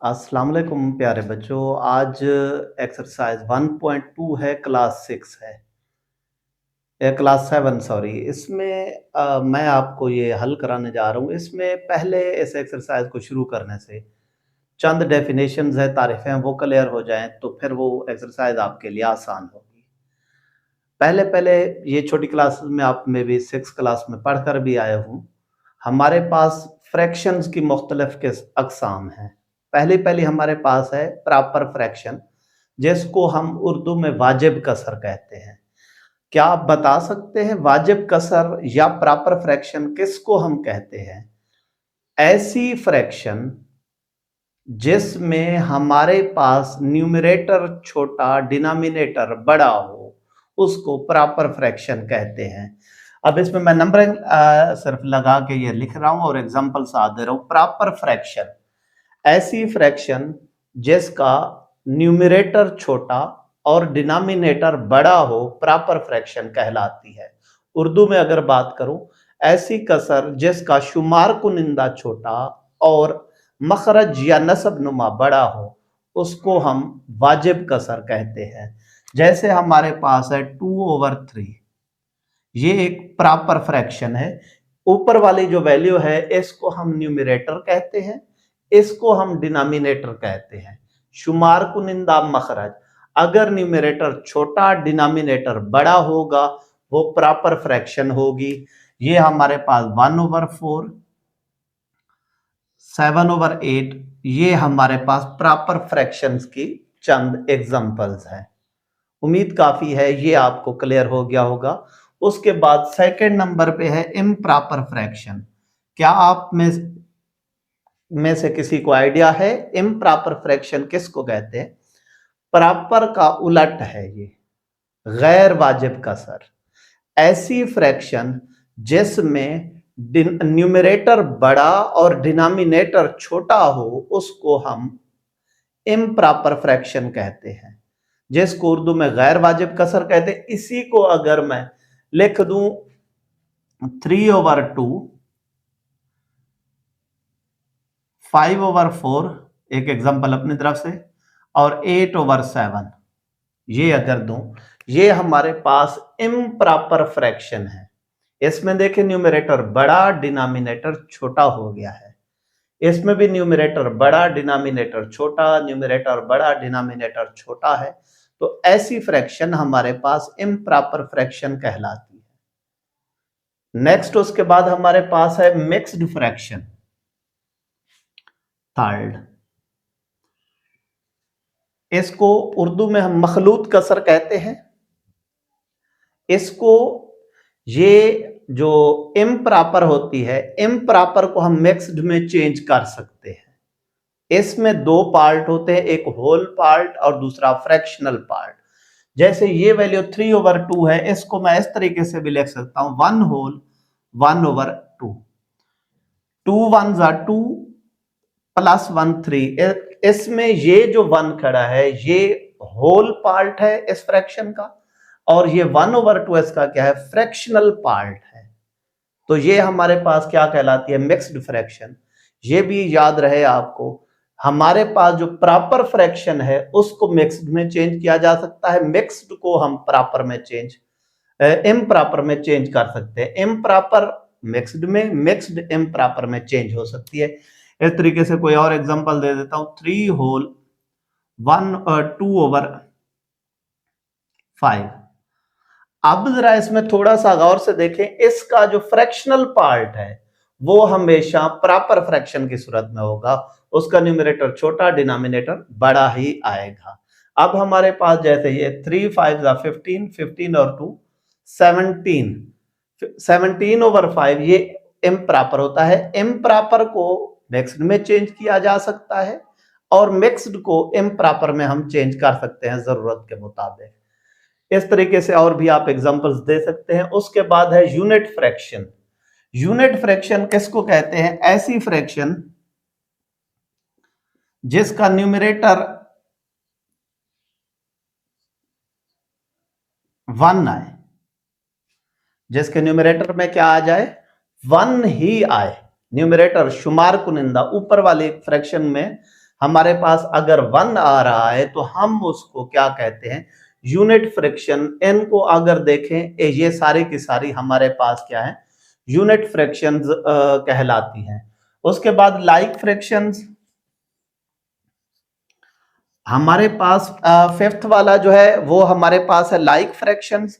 अस्सलाम वालेकुम प्यारे बच्चों। आज एक्सरसाइज 1.2 है, क्लास 6 है, क्लास 7 सॉरी। इसमें मैं आपको ये हल कराने जा रहा हूँ। इसमें पहले इस एक्सरसाइज को शुरू करने से चंद डेफिनेशंस है, तारीफें हैं, वो क्लियर हो जाएं तो फिर वो एक्सरसाइज आपके लिए आसान होगी। पहले पहले ये छोटी क्लास में आप में भी 6 क्लास में पढ़कर भी आए हूँ। हमारे पास फ्रैक्शंस की मुख्तलिफ अकसाम हैं। पहली पहली हमारे पास है प्रॉपर फ्रैक्शन, जिसको हम उर्दू में वाजिब कसर कहते हैं। क्या आप बता सकते हैं वाजिब कसर या प्रॉपर फ्रैक्शन किसको हम कहते हैं? ऐसी फ्रैक्शन जिसमें हमारे पास न्यूमरेटर छोटा डिनोमिनेटर बड़ा हो, उसको प्रॉपर फ्रैक्शन कहते हैं। अब इसमें मैं नंबरिंग सिर्फ लगा के ये लिख रहा हूं और एग्जांपल साथ दे रहा हूं। प्रॉपर फ्रैक्शन ऐसी फ्रैक्शन जिसका न्यूमरेटर छोटा और डिनोमिनेटर बड़ा हो, प्रॉपर फ्रैक्शन कहलाती है। उर्दू में अगर बात करूं, ऐसी कसर जिसका शुमार कुनिंदा छोटा और मखरज या नसब नुमा बड़ा हो, उसको हम वाजिब कसर कहते हैं। जैसे हमारे पास है 2/3, ये एक प्रॉपर फ्रैक्शन है। ऊपर वाली जो वैल्यू है इसको हम न्यूमरेटर कहते हैं, इसको हम डिनोमिनेटर कहते हैं। शुमार कुनिंदा मखरज, अगर न्यूमरेटर छोटा डिनोमिनेटर बड़ा होगा वो प्रॉपर फ्रैक्शन होगी। ये हमारे पास 1/4, 7/8, ये हमारे पास प्रॉपर फ्रैक्शंस की चंद एग्जांपल्स हैं। उम्मीद काफी है ये आपको क्लियर हो गया होगा। उसके बाद सेकंड नंबर पे है इम्प्रॉपर फ्रैक्शन। क्या आप में से किसी को आइडिया है इम्प्रॉपर फ्रैक्शन किसको कहते हैं? प्रॉपर का उलट है ये, गैर वाजिब कसर। ऐसी फ्रैक्शन जिसमें न्यूमरेटर बड़ा और डिनोमिनेटर छोटा हो, उसको हम इम्प्रॉपर फ्रैक्शन कहते हैं, जिसको उर्दू में गैर वाजिब कसर कहते हैं। इसी को अगर मैं लिख दूं 3/2, 5/4, एक एग्जांपल अपनी तरफ से, और 8/7, ये अगर दूं, ये हमारे पास इम्प्रॉपर फ्रैक्शन है। इसमें देखें न्यूमरेटर बड़ा डिनोमिनेटर छोटा हो गया है, इसमें भी न्यूमरेटर बड़ा डिनोमिनेटर छोटा, न्यूमरेटर बड़ा डिनोमिनेटर छोटा है। तो ऐसी फ्रैक्शन हमारे पास इम्प्रॉपर फ्रैक्शन कहलाती है। नेक्स्ट उसके बाद हमारे पास है मिक्स्ड फ्रैक्शन, थर्ड। इसको उर्दू में हम मखलूत कसर कहते हैं। इसको ये जो इम्प्रॉपर होती है, इम्प्रॉपर को हम मिक्स्ड में चेंज कर सकते हैं। इसमें दो पार्ट होते हैं, एक होल पार्ट और दूसरा फ्रैक्शनल पार्ट। जैसे ये वैल्यू 3/2 है, इसको मैं इस तरीके से भी लिख सकता हूं 1 होल 1/2, 2 1s are 2 प्लस 1 3। इसमें ये जो 1 खड़ा है ये होल पार्ट है इस फ्रैक्शन का, और ये 1/2 इसका क्या है? फ्रैक्शनल पार्ट है। तो ये हमारे पास क्या कहलाती है? Mixed fraction. ये भी याद रहे आपको, हमारे पास जो प्रॉपर फ्रैक्शन है उसको मिक्स्ड में चेंज किया जा सकता है, मिक्स्ड को हम प्रॉपर में चेंज इम्प्रॉपर में चेंज कर सकते हैं। इम्प्रॉपर मिक्स्ड में, मिक्स्ड इम्प्रॉपर में चेंज हो सकती है। इस तरीके से कोई और एग्जांपल दे देता हूं, 3 होल 2/5। अब जरा इसमें थोड़ा सा गौर से देखें, इसका जो फ्रैक्शनल पार्ट है वो हमेशा प्रॉपर फ्रैक्शन की सूरत में होगा, उसका न्यूमरेटर छोटा डिनोमिनेटर बड़ा ही आएगा। अब हमारे पास जैसे ये 3 5 15, 15 और 2 17, 17/5, ये इम्प्रॉपर होता है। इम्प्रॉपर को मिक्स्ड में चेंज किया जा सकता है और मिक्स्ड को इम्प्रॉपर में हम चेंज कर सकते हैं जरूरत के मुताबिक। इस तरीके से और भी आप एग्जांपल्स दे सकते हैं। उसके बाद है यूनिट फ्रैक्शन। यूनिट फ्रैक्शन किसको कहते हैं? ऐसी फ्रैक्शन जिसका न्यूमरेटर 1 आए, जिसके न्यूमरेटर में क्या आ जाए? 1 ही आए। न्यूमरेटर शुमार कुनिंदा, ऊपर वाले फ्रैक्शन में हमारे पास अगर 1 आ रहा है तो हम उसको क्या कहते हैं, यूनिट फ्रैक्शन। इनको अगर देखें, ये सारी की सारी हमारे पास क्या है, यूनिट फ्रैक्शंस कहलाती हैं। उसके बाद लाइक फ्रैक्शंस हमारे पास, फिफ्थ वाला जो है वो हमारे पास है लाइक फ्रैक्शंस।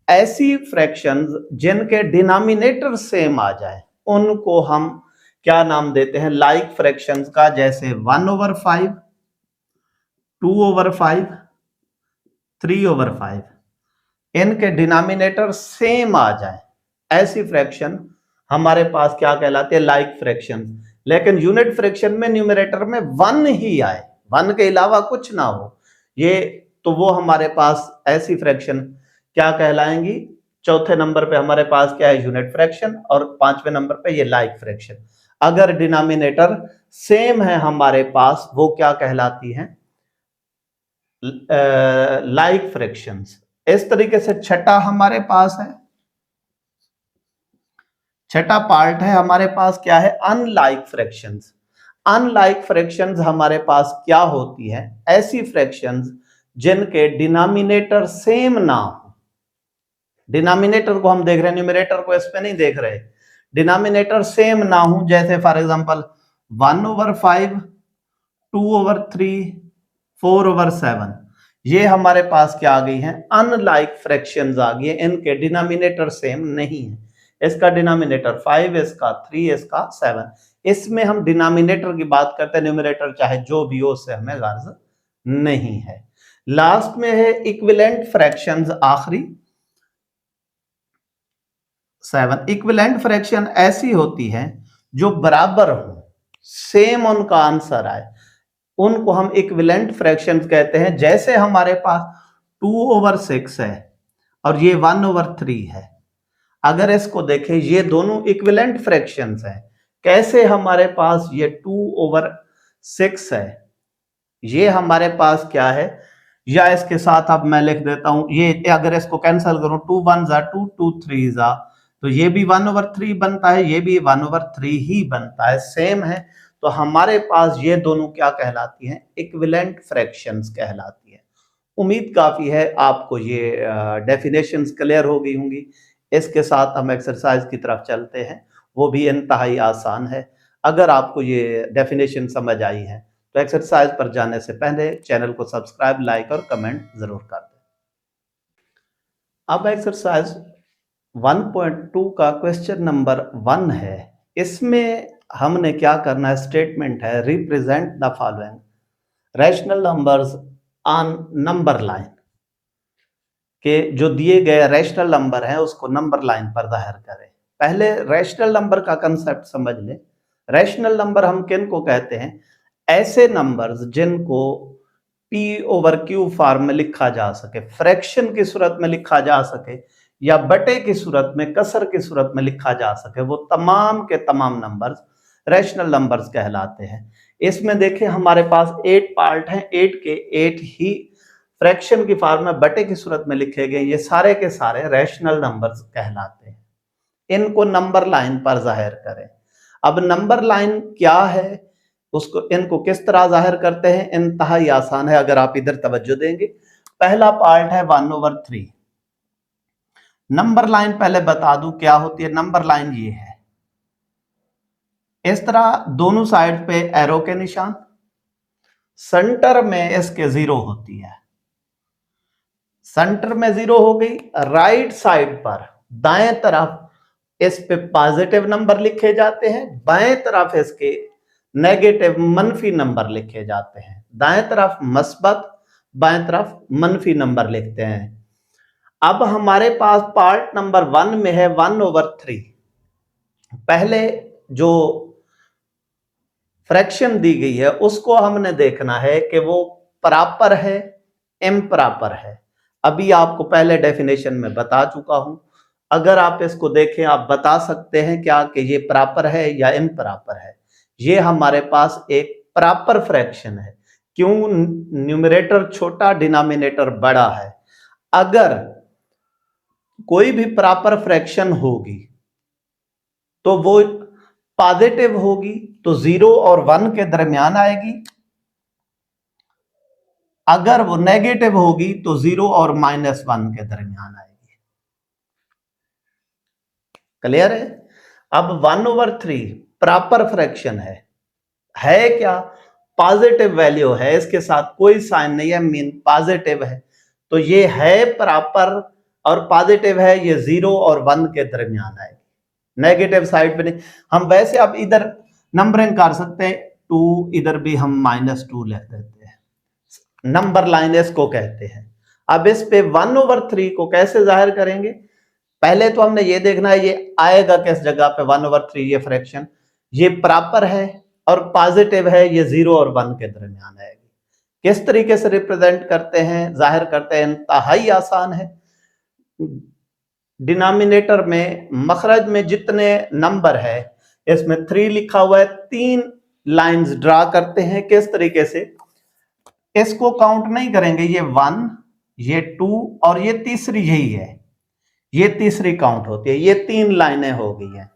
ऐसी फ्रैक्शंस जिनके डिनोमिनेटर सेम आ जाए उनको हम क्या नाम देते हैं, लाइक फ्रैक्शंस का। जैसे 1/5, 2/5, 3/5, इनके डिनोमिनेटर सेम आ जाए, ऐसी फ्रैक्शन हमारे पास क्या कहलाते हैं, लाइक फ्रैक्शन। लेकिन यूनिट फ्रैक्शन में न्यूमरेटर में 1 ही आए, 1 के अलावा कुछ ना हो, ये तो वो हमारे पास ऐसी फ्रैक्शन क्या कहलाएंगी। चौथे नंबर पे हमारे पास क्या है, यूनिट फ्रैक्शन, और पांचवें नंबर पे ये लाइक फ्रैक्शन। अगर डिनोमिनेटर सेम है हमारे पास, वो क्या कहलाती हैं, लाइक फ्रैक्शंस। इस तरीके से छठा हमारे पास है, छठा पार्ट है हमारे पास क्या है, अनलाइक फ्रैक्शंस। अनलाइक फ्रैक्शंस हमारे पास क्या होती है, ऐसी फ्रैक्शंस जिनके डिनोमिनेटर सेम ना हो। डिनोमिनेटर को हम देख रहे हैं, न्यूमरेटर को इस पे नहीं देख रहे, डिनोमिनेटर सेम ना हो। जैसे फॉर एग्जांपल 1/5, 2/3, 4/7, ये हमारे पास क्या आ गई हैं, अनलाइक फ्रैक्शंस आ गई है। इनके डिनोमिनेटर सेम नहीं है, इसका डिनोमिनेटर 5, इसका 3, इसका 7। इसमें हम डिनोमिनेटर की बात करते हैं, न्यूमरेटर चाहे जो भी हो उससे हमें गर्ज नहीं है। लास्ट में है इक्विवेलेंट फ्रैक्शंस, आखिरी 7। इक्विवेलेंट फ्रैक्शन ऐसी होती है जो बराबर हो, सेम उनका आंसर आए, उनको हम इक्विवेलेंट फ्रैक्शंस कहते हैं। जैसे हमारे पास 2/6 है और ये 1/3 है, अगर इसको देखें ये दोनों इक्विवेलेंट फ्रैक्शंस हैं। कैसे हमारे पास ये 2/6 है, ये हमारे पास क्या है, या इसके साथ अब मैं लिख देता हूं, ये अगर इसको कैंसिल करूं, 2 1 जा 2, 2 3 जा, तो ये भी 1/3 बनता है, ये भी 1/3 ही बनता है, सेम है। तो हमारे पास ये दोनों क्या कहलाती हैं, इक्विवेलेंट फ्रैक्शंस कहलाती है। उम्मीद काफी है आपको ये डेफिनेशंस क्लियर हो गई होंगी। इसके साथ हम एक्सरसाइज की तरफ चलते हैं, वो भी इंतहाई आसान है। अगर आपको ये डेफिनेशन समझ आई है तो एक्सरसाइज पर जाने से पहले चैनल को सब्सक्राइब, लाइक और कमेंट जरूर कर दें। अब एक्सरसाइज 1.2 का क्वेश्चन नंबर 1 है। इसमें हमने क्या करना है, स्टेटमेंट है, represent the following rational numbers on number line, के जो दिए गए रैशनल नंबर हैं उसको नंबर लाइन पर जाहिर करें। पहले रैशनल नंबर का कंसेप्ट समझ लें। रैशनल नंबर हम किन को कहते हैं, ऐसे नंबर्स जिनको P/Q फॉर्म में लिखा जा सके, फ्रैक्शन की सूरत में लिखा जा सके, या बटे की सूरत में, कसर की सूरत में लिखा जा सके, वो तमाम के तमाम नंबर्स रैशनल नंबर्स कहलाते हैं। इसमें देखें हमारे पास 8 पार्ट हैं, 8 के 8 ही फ्रैक्शन की फॉर्म में बटे की सूरत में लिखे गए, ये सारे के सारे रैशनल नंबर्स कहलाते हैं। इनको नंबर लाइन पर जाहिर करें। अब नंबर लाइन क्या है, उसको इनको किस तरह जाहिर करते हैं, इंतहाई आसान है अगर आप इधर तवज्जो देंगे। पहला पार्ट है 1/3। नंबर लाइन पहले बता दूं क्या होती है। नंबर लाइन ये है, इस तरह दोनों साइड पे एरो के निशान, सेंटर में इसके 0 होती है, सेंटर में 0 हो गई। राइट साइड पर दाएं तरफ इस पे पॉजिटिव नंबर लिखे जाते हैं, बाएं तरफ इसके नेगेटिव मनफी नंबर लिखे जाते हैं। दाएं तरफ मस्बत, बाएं तरफ मनफी नंबर लिखते हैं। अब हमारे पास पार्ट नंबर 1 में है 1/3। पहले जो फ्रैक्शन दी गई है उसको हमने देखना है कि वो प्रॉपर है, इम्प्रॉपर है। अभी आपको पहले डेफिनेशन में बता चुका हूं। अगर आप इसको देखें, आप बता सकते हैं क्या कि ये प्रॉपर है या इम्प्रॉपर है। ये हमारे पास एक प्रॉपर फ्रैक्शन है। क्यों, न्यूमरेटर छोटा, डिनोमिनेटर बड़ा है। अगर कोई भी प्रॉपर फ्रैक्शन होगी तो वो पॉजिटिव होगी, तो 0 और 1 के दरमियान आएगी, अगर वो नेगेटिव होगी तो 0 और -1 के दरमियान आएगी। क्लियर है? अब 1/3 प्रॉपर फ्रैक्शन है क्या? पॉजिटिव वैल्यू है, इसके साथ कोई साइन नहीं है, मीन पॉजिटिव है, तो ये है प्रॉपर और पॉजिटिव है, ये 0 और 1 के दरमियान आएगी, नेगेटिव साइड पे नहीं। हम वैसे अब इधर नंबरिंग कर सकते हैं, 2 इधर भी हम -2 लिख देते हैं, नंबर लाइन इसको कहते हैं। अब इस पे 1/3 को कैसे जाहिर करेंगे? पहले तो हमने ये देखना है ये आएगा किस जगह पे 1/3, ये फ्रैक्शन, ये प्रॉपर है और पॉजिटिव है, ये 0 और 1 के दरमियान आएगी। किस तरीके से रिप्रेजेंट करते हैं, जाहिर करते हैं? इंतहाई आसान है। डिनोमिनेटर में, मखरज में जितने नंबर है, इसमें 3 लिखा हुआ है, 3 लाइंस ड्रा करते हैं। किस तरीके से? इसको काउंट नहीं करेंगे, ये 1, ये 2 और ये तीसरी यही है, ये तीसरी काउंट होती है। ये 3 लाइनें हो गई हैं।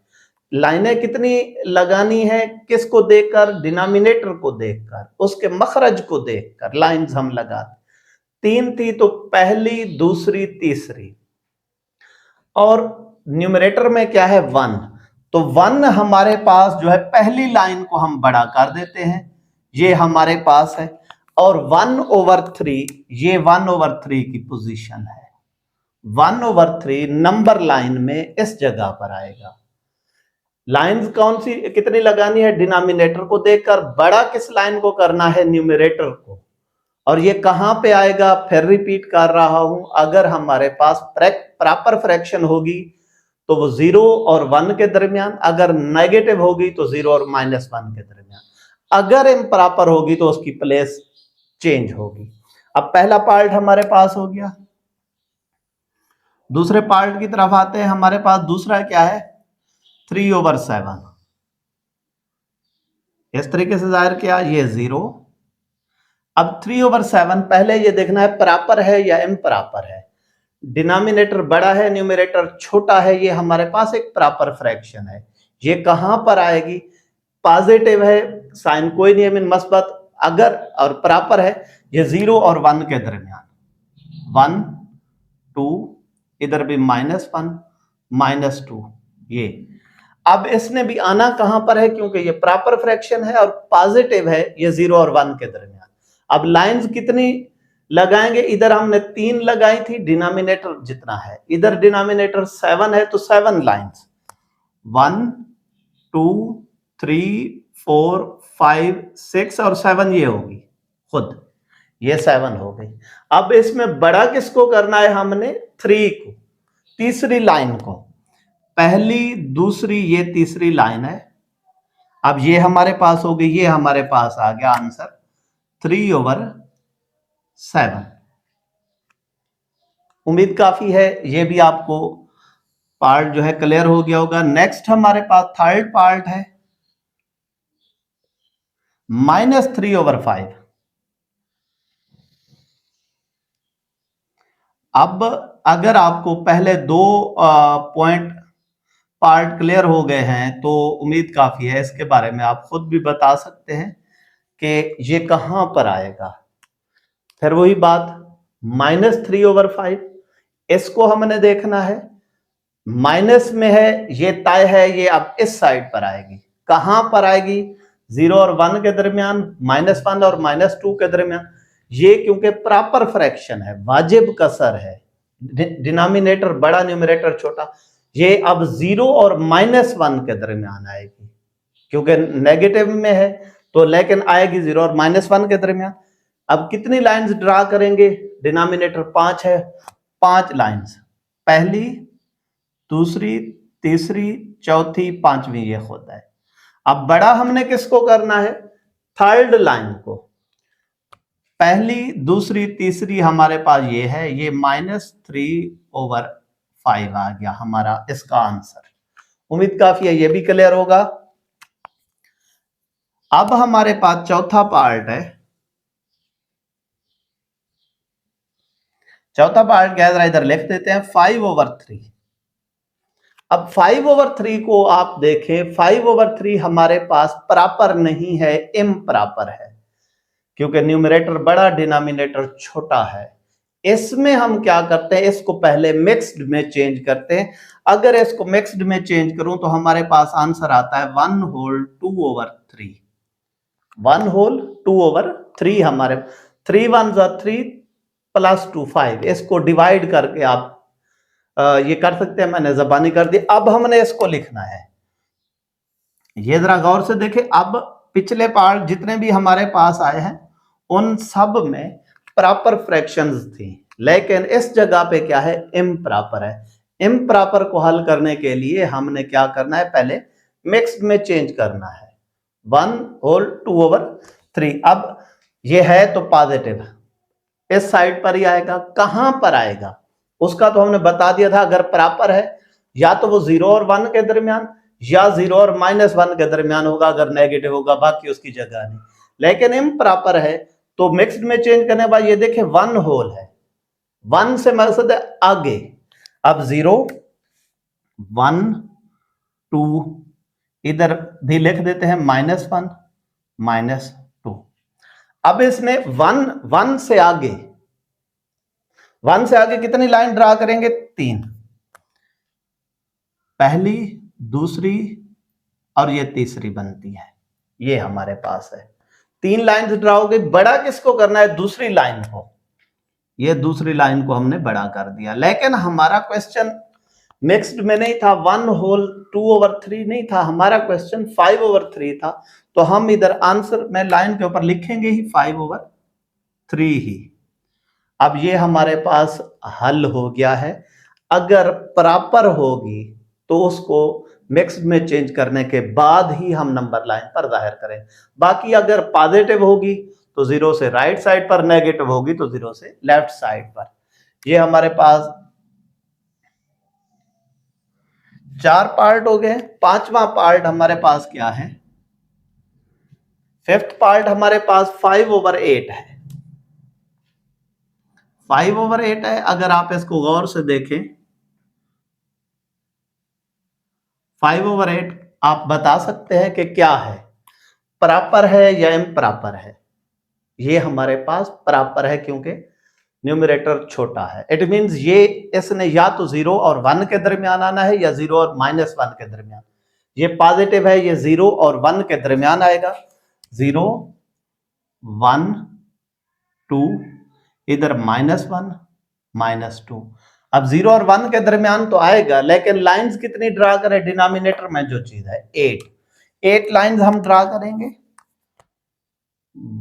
लाइनें कितनी लगानी है? किसको देखकर? डिनोमिनेटर को देखकर, उसके मखरज को देखकर लाइंस हम लगाते। 3 थी तो पहली, दूसरी, तीसरी, और न्यूमरेटर में क्या है? 1, तो 1 हमारे पास जो है पहली लाइन को हम बड़ा कर देते हैं, ये हमारे पास है, और 1/3 ये 1/3 की पोजीशन है। 1/3 नंबर लाइन में इस जगह पर आएगा। लाइंस कौन सी कितनी लगानी है? डिनोमिनेटर को देखकर। बड़ा किस लाइन को करना है? न्यूमरेटर को। और ये कहां पे आएगा? फिर रिपीट कर रहा हूं, अगर हमारे पास प्रॉपर फ्रैक्शन होगी तो वो 0 और 1 के दरमियान, अगर नेगेटिव होगी तो 0 और -1 के दरमियान, अगर इम्प्रॉपर होगी तो उसकी प्लेस चेंज होगी। अब पहला पार्ट हमारे पास हो गया, दूसरे पार्ट की तरफ आते हैं। हमारे पास दूसरा क्या है? 3/7। इस तरीके से जाहिर किया, ये 0। अब 3/7 पहले ये देखना है प्रॉपर है या इम्प्रॉपर है। डिनोमिनेटर बड़ा है, न्यूमरेटर छोटा है, ये हमारे पास एक प्रॉपर फ्रैक्शन है। ये कहां पर आएगी? पॉजिटिव है, साइन कोई नहीं है, मीन मस्बत, अगर और प्रॉपर है, ये 0 और 1 के दरमियान, 1 2, इधर भी -1 -2, ये। अब इसने भी आना कहां पर है? क्योंकि ये प्रॉपर फ्रैक्शन है और पॉजिटिव है, ये 0 और 1 के दरमियान। अब लाइंस कितनी लगाएंगे? इधर हमने 3 लगाई थी, डिनोमिनेटर जितना है, इधर डिनोमिनेटर 7 है, तो 7 लाइंस, 1 2 3 4 5 6 और 7 ये होगी खुद, ये 7 हो गई। अब इसमें बड़ा किसको करना है? हमने 3 को, तीसरी लाइन को, पहली, दूसरी, ये तीसरी लाइन है। अब ये हमारे पास हो गई, ये हमारे पास आ गया आंसर 3/7। उम्मीद काफी है ये भी आपको पार्ट जो है क्लियर हो गया होगा। नेक्स्ट हमारे पास थर्ड पार्ट है -3/5। अब अगर आपको पहले 2 पॉइंट पार्ट क्लियर हो गए हैं तो उम्मीद काफी है, इसके बारे में आप खुद भी बता सकते हैं कि ये कहां पर आएगा। फिर वही बात, -3/5, इसको हमने देखना है, माइनस में है, ये तय है, ये अब इस साइड पर आएगी। कहां पर आएगी? 0 और 1 के दरमियान, -1 और -2 के दरमियान। ये क्योंकि प्रॉपर फ्रैक्शन है, वाजिब कसर है, डिनोमिनेटर बड़ा, न्यूमरेटर छोटा, ये अब 0 और -1 के दरमियान आएगी, क्योंकि नेगेटिव में है तो, लेकिन आएगी 0 और -1 के दरमियान। अब कितनी लाइंस ड्रा करेंगे? डिनोमिनेटर 5 है, 5 लाइंस, पहली, दूसरी, तीसरी, चौथी, पांचवी, ये होता है। अब बड़ा हमने किसको करना है? थर्ड लाइन को, पहली, दूसरी, तीसरी हमारे पास ये है, ये -3/5 आ गया हमारा इसका आंसर। उम्मीद काफी है ये भी क्लियर होगा। अब हमारे पास चौथा पार्ट है। चौथा पार्ट क्या है, इधर लिख देते हैं 5/3। अब 5/3 को आप देखें, 5/3 हमारे पास प्रॉपर नहीं है, इम्प्रॉपर है। क्योंकि न्यूमरेटर बड़ा डिनोमिनेटर छोटा है। इसमें हम क्या करते हैं, इसको पहले मिक्स्ड में चेंज करते हैं। अगर इसको मिक्स्ड में चेंज करूं तो हमारे पास आंसर आता है 1 होल 2/3। 1 होल 2/3 हमारे 3 1 3 प्लस 2 5। इसको डिवाइड करके आप ये कर सकते हैं, मैंने जबानी कर दी। अब हमने इसको लिखना है। ये जरा गौर से देखें, अब पिछले पार्ट जितने भी हमारे पास आए हैं उन सब में प्रॉपर फ्रैक्शंस थी, लेकिन इस जगह पे क्या है, इम्प्रॉपर है। इम्प्रॉपर को हल करने के लिए हमने क्या करना है, पहले मिक्स्ड में चेंज करना है। 1 होल 2/3। अब ये है तो पॉजिटिव इस साइड पर ही आएगा। कहां पर आएगा उसका तो हमने बता दिया था। अगर प्रॉपर है या तो वो 0 और 1 के दरमियान या 0 और -1 के दरमियान होगा। अगर नेगेटिव होगा बाकी उसकी जगह नहीं। लेकिन इम्प्रॉपर है तो मिक्स्ड में चेंज करने के बाद ये देखें 1 होल है। 1 से मकसद है आगे। अब 0 1 2 इधर भी लिख देते हैं -1 -2। अब इसमें 1 से आगे 1 से आगे कितनी लाइन ड्रा करेंगे, 3। पहली, दूसरी और ये तीसरी बनती है। ये हमारे पास है 3 लाइन ड्रा हो गई। बड़ा किसको करना है, दूसरी लाइन को। ये दूसरी लाइन को हमने बड़ा कर दिया। लेकिन हमारा क्वेश्चन मिक्स्ड में नहीं था, 1 होल 2/3 नहीं था, हमारा क्वेश्चन 5/3 था। तो हम इधर आंसर में लाइन के ऊपर लिखेंगे ही 5/3 ही। अब ये हमारे पास हल हो गया है। अगर प्रॉपर होगी तो उसको मिक्स्ड में चेंज करने के बाद ही हम नंबर लाइन पर जाहिर करें। बाकी अगर पॉजिटिव होगी तो 0 से राइट साइड पर, नेगेटिव होगी तो 0 से लेफ्ट साइड पर। ये हमारे पास 4 पार्ट हो गए। 5वां पार्ट हमारे पास क्या है, 5th पार्ट हमारे पास 5/8 है। 5/8 है। अगर आप इसको गौर से देखें, 5/8 आप बता सकते हैं कि क्या है, प्रॉपर है या इम्प्रॉपर है। ये हमारे पास प्रॉपर है क्योंकि न्यूमरेटर छोटा है। इट मींस ये इसने या तो 0 और 1 के दरमियान आना है या 0 और -1 के दरमियान। ये पॉजिटिव है, ये 0 और 1 के दरमियान आएगा। 0 1 2 इधर -1 -2। अब 0 और 1 के दरमियान तो आएगा, लेकिन लाइंस कितनी ड्रा करें, डिनोमिनेटर में जो चीज है 8 लाइंस हम ड्रा करेंगे।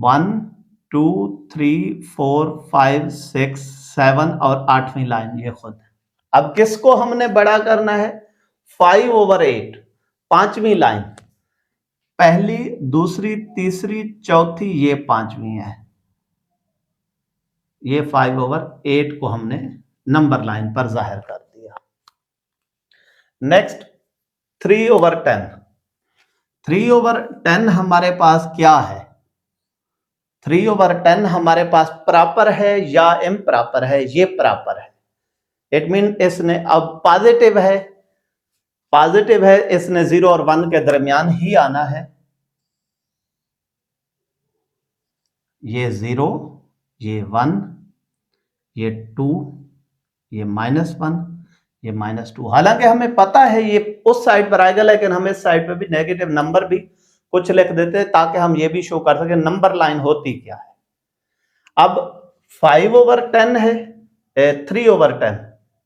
1 2 3 4 5 6 7 और 8वीं लाइन ये खुद। अब किसको हमने बड़ा करना है, 5/8 5वीं लाइन। पहली, दूसरी, तीसरी, चौथी, ये 5वीं है। ये 5/8 को हमने नंबर लाइन पर जाहिर कर दिया। नेक्स्ट 3/10। 3/10 हमारे पास क्या है, 3/10 हमारे पास प्रॉपर है या इम्प्रॉपर है, ये प्रॉपर है। इट मीन इसने अब पॉजिटिव है, इसने 0 और 1 के दरमियान ही आना है। ये 0, ये 1, ये 2, ये -1, ये -2। हालांकि हमें पता है ये उस साइड पर आएगा, लेकिन हम इस साइड पर भी नेगेटिव नंबर भी कुछ लिख देते हैं ताकि हम ये भी शो कर सकें नंबर लाइन होती क्या है। अब 5/10 है, 3/10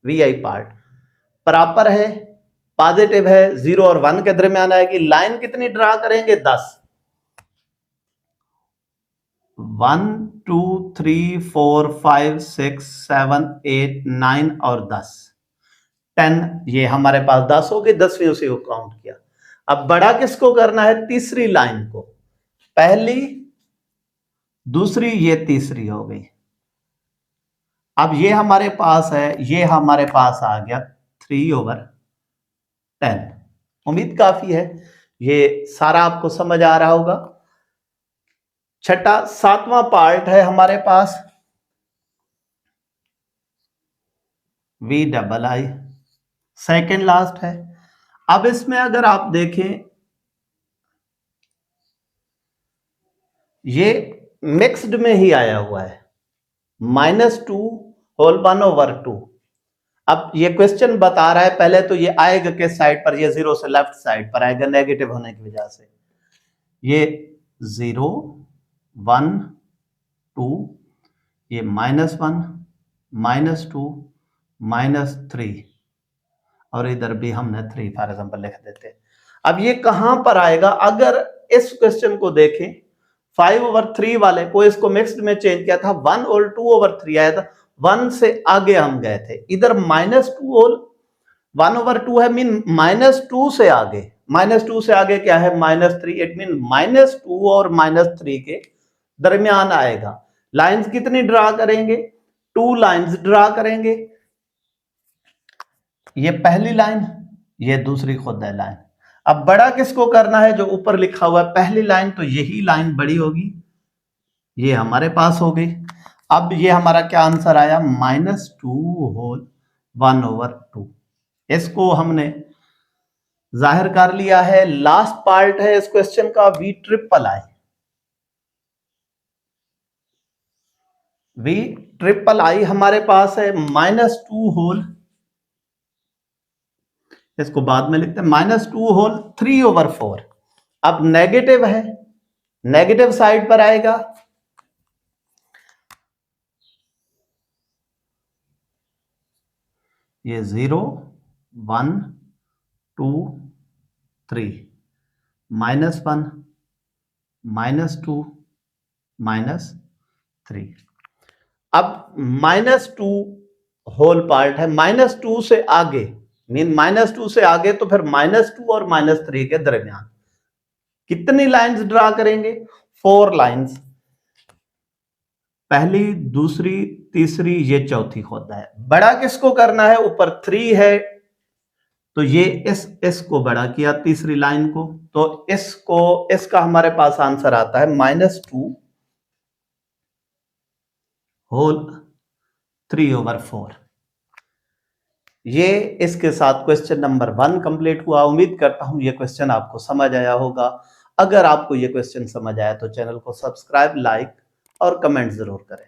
VI पार्ट प्रॉपर है, पॉजिटिव है, 0 और 1 के दरमियान आएगी। लाइन कितनी ड्रा करेंगे, 10। 1 2 3 4 5 6 7 8 9 और 10 10। ये हमारे पास 10 हो गए, 10वीं उसी को काउंट किया। अब बड़ा किसको करना है, तीसरी लाइन को। पहली, दूसरी, ये तीसरी हो गई। अब ये हमारे पास है, ये हमारे पास आ गया 3/10। उम्मीद काफी है ये सारा आपको समझ आ रहा होगा। छठा 7वां पार्ट है हमारे पास VII, सेकेंड लास्ट है। अब इसमें अगर आप देखें, ये मिक्स्ड में ही आया हुआ है, -2 होल 1/2। अब ये क्वेश्चन बता रहा है, पहले तो ये आएगा किस साइड पर, ये 0 से लेफ्ट साइड पर आएगा नेगेटिव होने की वजह से। ये 0 1 2, ये -1 -2 -3, और इधर भी हमने 3 फॉर एग्जाम्पल लिख देते। अब ये कहां पर आएगा, अगर इस क्वेश्चन को देखें 5/3 वाले को, इसको मिक्स्ड में चेंज किया था, 1 और 2/3 आया था, 1 से आगे हम गए थे, इधर -2 और 1/2 है, मीन -2 से आगे, -2 से आगे क्या है, -3, इट मीन -2 और -3 के दरमियान आएगा। लाइंस कितनी ड्रा करेंगे, 2 लाइंस ड्रा करेंगे, ये पहली लाइन, ये दूसरी खुद है लाइन। अब बड़ा किसको करना है, जो ऊपर लिखा हुआ है पहली लाइन, तो यही लाइन बड़ी होगी, ये हमारे पास हो गई। अब ये हमारा क्या आंसर आया, -2 होल 1/2। इसको हमने जाहिर कर लिया है। लास्ट पार्ट है इस क्वेश्चन का, V∭I। V∭I हमारे पास है -2 होल, इसको बाद में लिखते हैं, -2 होल 3/4। अब नेगेटिव है, नेगेटिव साइड पर आएगा, ये 0 1 2 3, -1 -2 -3। अब -2 होल पार्ट है, -2 से आगे, मीन -2 से आगे, तो फिर -2 और -3 के दरमियान कितनी लाइंस ड्रा करेंगे, 4 लाइंस, पहली दूसरी तीसरी, ये चौथी खुद है। बड़ा किसको करना है, ऊपर 3 है, तो ये इसको बड़ा किया तीसरी लाइन को, तो इसका हमारे पास आंसर आता है -2 होल 3/4। ये इसके साथ क्वेश्चन नंबर 1 कंप्लीट हुआ। उम्मीद करता हूं ये क्वेश्चन आपको समझ आया होगा। अगर आपको ये क्वेश्चन समझ आया तो चैनल को सब्सक्राइब, लाइक और कमेंट जरूर करें।